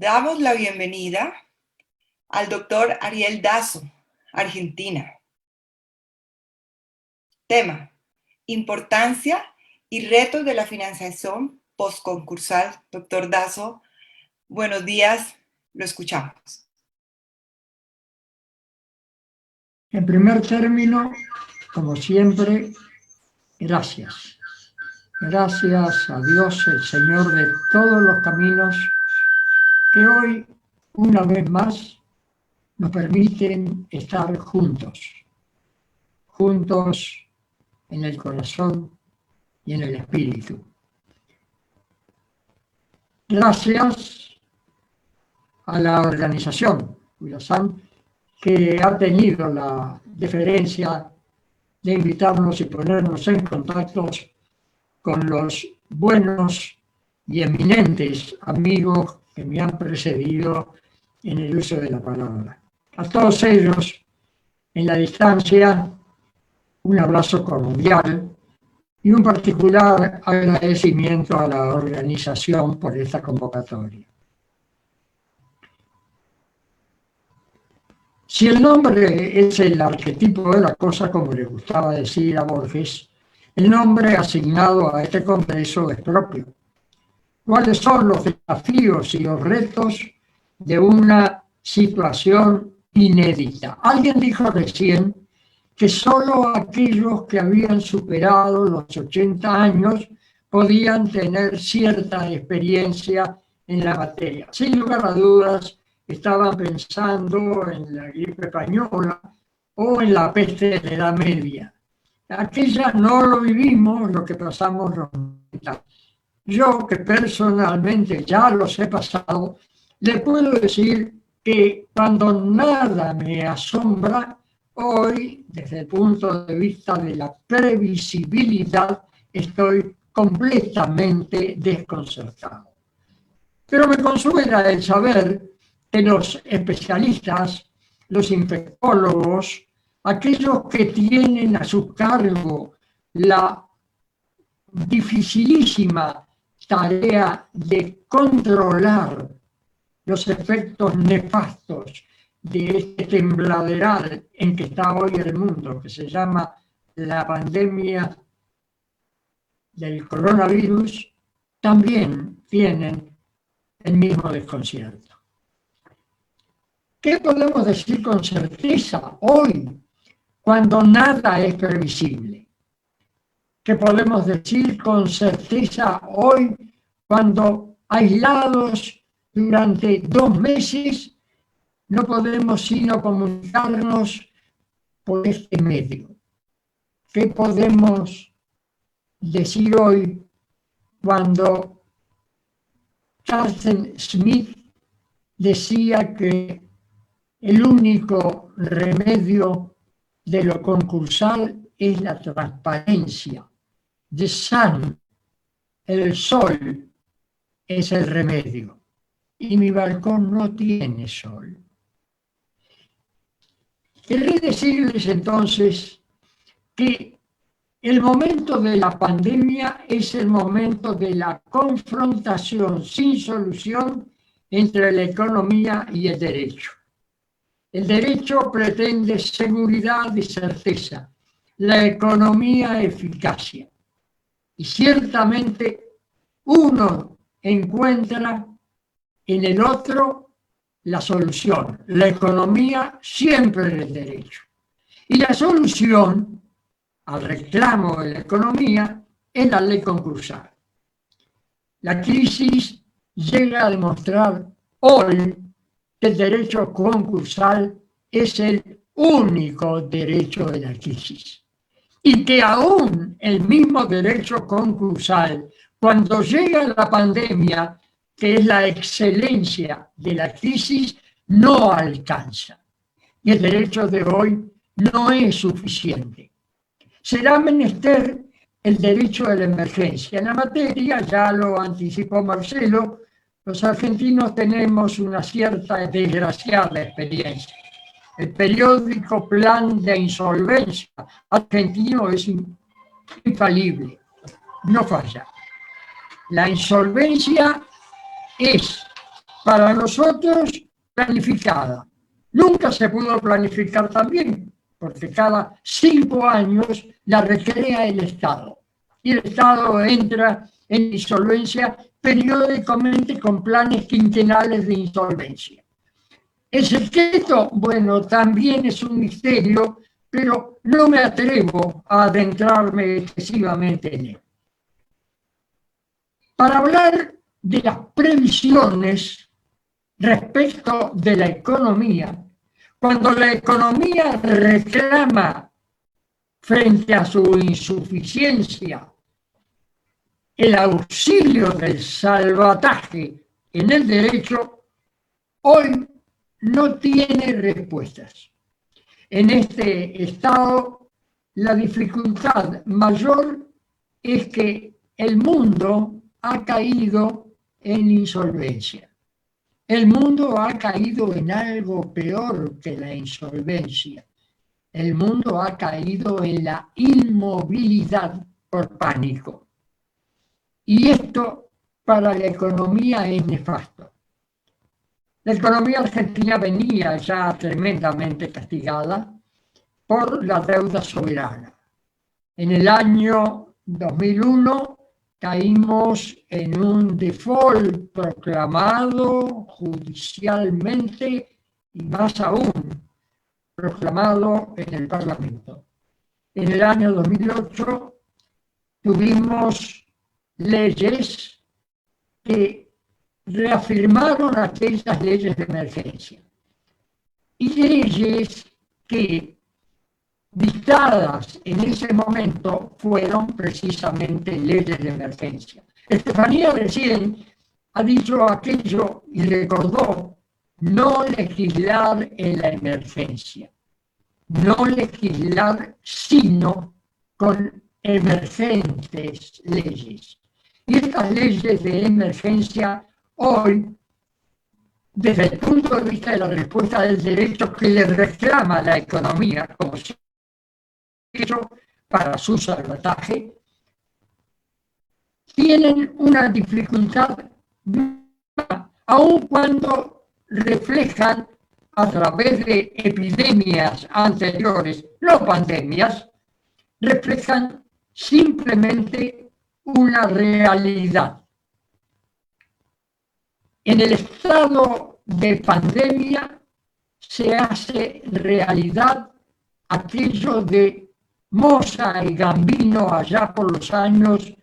Damos la bienvenida al doctor Ariel Dazo, Argentina. Tema: importancia y retos de la financiación postconcursal. Doctor Dazo, buenos días, lo escuchamos. En primer término, como siempre, gracias. Gracias a Dios, el Señor de todos los caminos, que hoy, una vez más, nos permiten estar juntos. Juntos en el corazón y en el espíritu. Gracias a la organización Willasan, que ha tenido la deferencia de invitarnos y ponernos en contacto con los buenos y eminentes amigos que me han precedido en el uso de la palabra. A todos ellos, en la distancia, un abrazo cordial y un particular agradecimiento a la organización por esta convocatoria. Si el nombre es el arquetipo de la cosa, como le gustaba decir a Borges, el nombre asignado a este congreso es propio. ¿Cuáles son los desafíos y los retos de una situación inédita? Alguien dijo recién que solo aquellos que habían superado los 80 años podían tener cierta experiencia en la materia. Sin lugar a dudas, estaban pensando en la gripe española o en la peste de la Edad Media. Aquella no lo vivimos, lo que pasamos los 90. Yo, que personalmente ya los he pasado, le puedo decir que cuando nada me asombra, hoy, desde el punto de vista de la previsibilidad, estoy completamente desconcertado. Pero me consuela el saber que los especialistas, los infectólogos, aquellos que tienen a su cargo la dificilísima tarea de controlar los efectos nefastos de este tembladeral en que está hoy el mundo, que se llama la pandemia del coronavirus, también tienen el mismo desconcierto. ¿Qué podemos decir con certeza hoy, cuando nada es previsible? ¿Qué podemos decir con certeza hoy, cuando aislados durante 2 meses no podemos sino comunicarnos por este medio? ¿Qué podemos decir hoy cuando Carsten Smith decía que el único remedio de lo concursal es la transparencia? The sun, el sol, es el remedio. Y mi balcón no tiene sol. Querré decirles entonces que el momento de la pandemia es el momento de la confrontación sin solución entre la economía y el derecho. El derecho pretende seguridad y certeza, la economía eficacia. Y ciertamente uno encuentra en el otro la solución. La economía siempre es el derecho. Y la solución al reclamo de la economía es la ley concursal. La crisis llega a demostrar hoy que el derecho concursal es el único derecho de la crisis. Y que aún el mismo derecho concursal, cuando llega la pandemia, que es la excelencia de la crisis, no alcanza. Y el derecho de hoy no es suficiente. Será menester el derecho de la emergencia. En la materia, ya lo anticipó Marcelo, los argentinos tenemos una cierta desgraciada experiencia. El periódico Plan de Insolvencia argentino es infalible, no falla. La insolvencia es para nosotros planificada. Nunca se pudo planificar tan bien, porque cada 5 años la recrea el Estado. Y el Estado entra en insolvencia periódicamente con planes quinquenales de insolvencia. El secreto, bueno, también es un misterio, pero no me atrevo a adentrarme excesivamente en él. Para hablar de las previsiones respecto de la economía, cuando la economía reclama frente a su insuficiencia el auxilio del salvataje en el derecho, hoy no tiene respuestas. En este estado, la dificultad mayor es que el mundo ha caído en insolvencia. El mundo ha caído en algo peor que la insolvencia. El mundo ha caído en la inmovilidad por pánico. Y esto para la economía es nefasto. La economía argentina venía ya tremendamente castigada por la deuda soberana. En el año 2001 caímos en un default proclamado judicialmente y más aún proclamado en el Parlamento. En el año 2008 tuvimos leyes que reafirmaron aquellas leyes de emergencia y leyes que dictadas en ese momento fueron precisamente leyes de emergencia. Estefanía recién ha dicho aquello y recordó no legislar en la emergencia, no legislar sino con emergentes leyes. Y estas leyes de emergencia hoy, desde el punto de vista de la respuesta del derecho que le reclama a la economía como hecho para su salvataje, tienen una dificultad, aun cuando reflejan a través de epidemias anteriores, no pandemias, reflejan simplemente una realidad. En el estado de pandemia se hace realidad aquello de Moza y Gambino allá por los años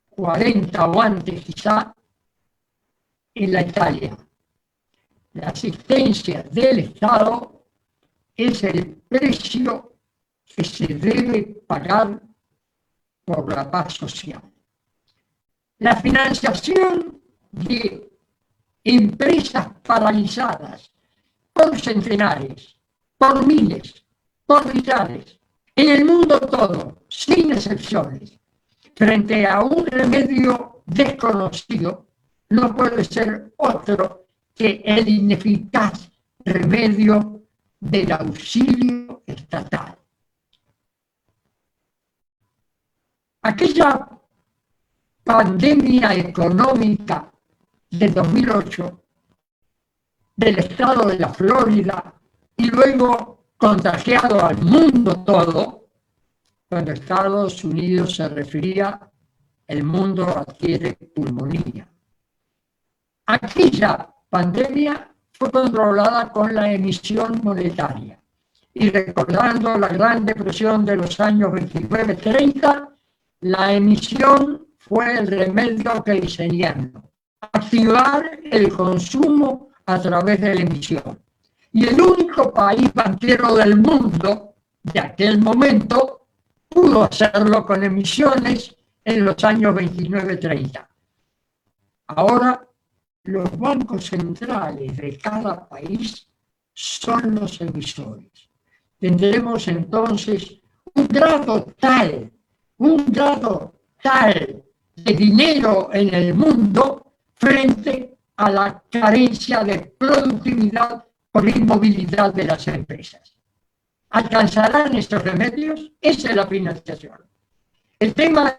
40 o antes quizá en la Italia. La asistencia del Estado es el precio que se debe pagar por la paz social. La financiación de empresas paralizadas por centenares, por miles, por millares, en el mundo todo, sin excepciones, frente a un remedio desconocido, no puede ser otro que el ineficaz remedio del auxilio estatal. Aquella pandemia económica de 2008 del estado de la Florida y luego contagiado al mundo todo, cuando Estados Unidos se refería, el mundo adquiere pulmonía. Aquella pandemia fue controlada con la emisión monetaria. Y recordando la Gran Depresión de los años 29-30, la emisión fue el remedio que diseñaron. Activar el consumo a través de la emisión. Y el único país banquero del mundo de aquel momento pudo hacerlo con emisiones en los años 29-30. Ahora, los bancos centrales de cada país son los emisores. Tendremos entonces un grado tal de dinero en el mundo frente a la carencia de productividad por inmovilidad de las empresas. ¿Alcanzarán estos remedios? Esa es la financiación. El tema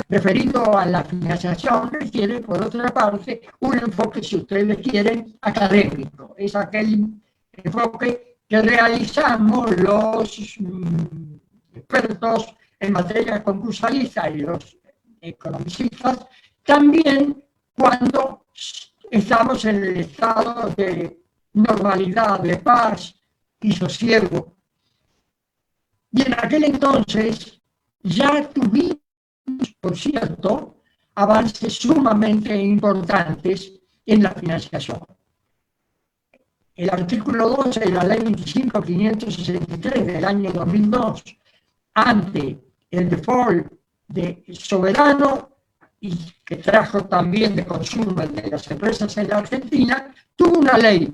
referido a la financiación, requiere, por otra parte, un enfoque, si ustedes quieren, académico. Es aquel enfoque que realizamos los expertos en materia concursalista y los economicistas, también cuando estamos en el estado de normalidad, de paz y sosiego. Y en aquel entonces ya tuvimos, por cierto, avances sumamente importantes en la financiación. El artículo 12 de la ley 25.563 del año 2002, ante el default de soberano y que trajo también de consumo de las empresas en la Argentina, tuvo una ley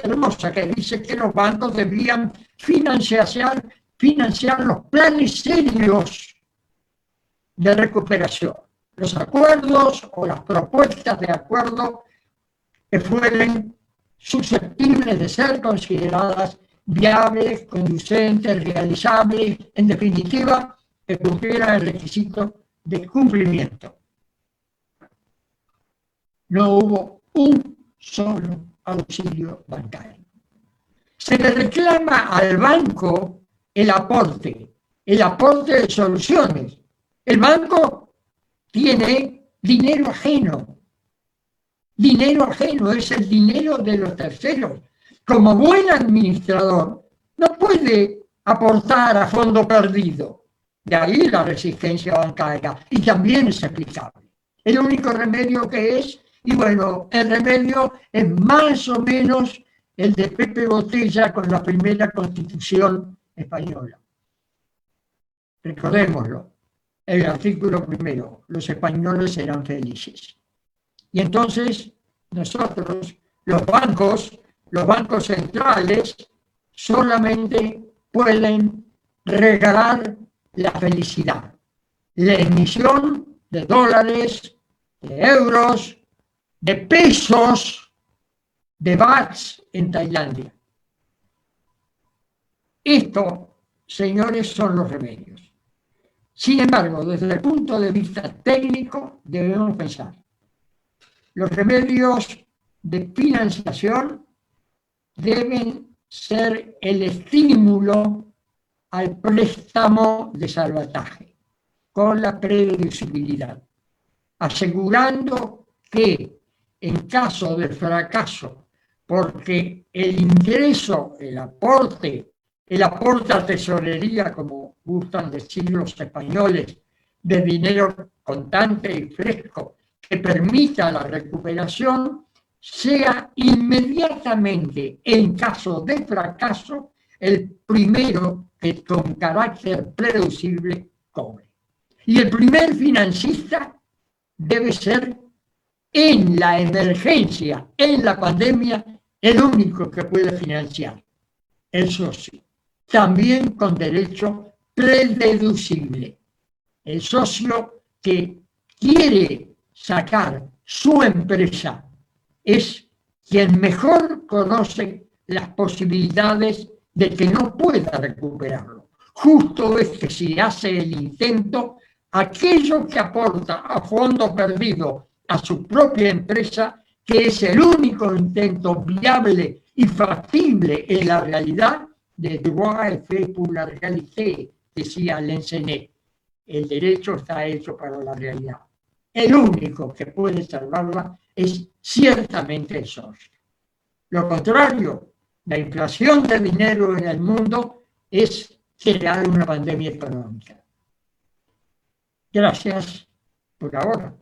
hermosa que dice que los bancos debían financiar los planes serios de recuperación, los acuerdos o las propuestas de acuerdo que fueran susceptibles de ser consideradas viables, conducentes, realizables, en definitiva, que cumplieran el requisito de cumplimiento. No hubo un solo auxilio bancario. Se le reclama al banco el aporte de soluciones. El banco tiene dinero ajeno, es el dinero de los terceros. Como buen administrador, no puede aportar a fondo perdido. De ahí la resistencia bancaria, y también es aplicable. El único remedio que es, y bueno, el remedio es más o menos el de Pepe Botella con la primera Constitución española. Recordémoslo, el artículo primero, los españoles serán felices. Y entonces nosotros, los bancos centrales, solamente pueden regalar la felicidad, la emisión de dólares, de euros, de pesos, de bahts en Tailandia. Esto, señores, son los remedios. Sin embargo, desde el punto de vista técnico, debemos pensar. Los remedios de financiación deben ser el estímulo al préstamo de salvataje, con la prededucibilidad, asegurando que en caso de fracaso, porque el ingreso, el aporte a tesorería, como gustan decir los españoles, de dinero contante y fresco, que permita la recuperación, sea inmediatamente, en caso de fracaso, el primero que con carácter prededucible cobre. Y el primer financista debe ser, en la emergencia, en la pandemia, el único que puede financiar, el socio, también con derecho prededucible. El socio que quiere sacar su empresa es quien mejor conoce las posibilidades de que no pueda recuperarlo. Justo es que si hace el intento, aquello que aporta a fondo perdido a su propia empresa, que es el único intento viable y factible en la realidad, de droit et fait pour la réalité, decía Lencenet. El derecho está hecho para la realidad. El único que puede salvarla es ciertamente el socio. Lo contrario, la inflación de dinero en el mundo es crear una pandemia económica. Gracias por ahora.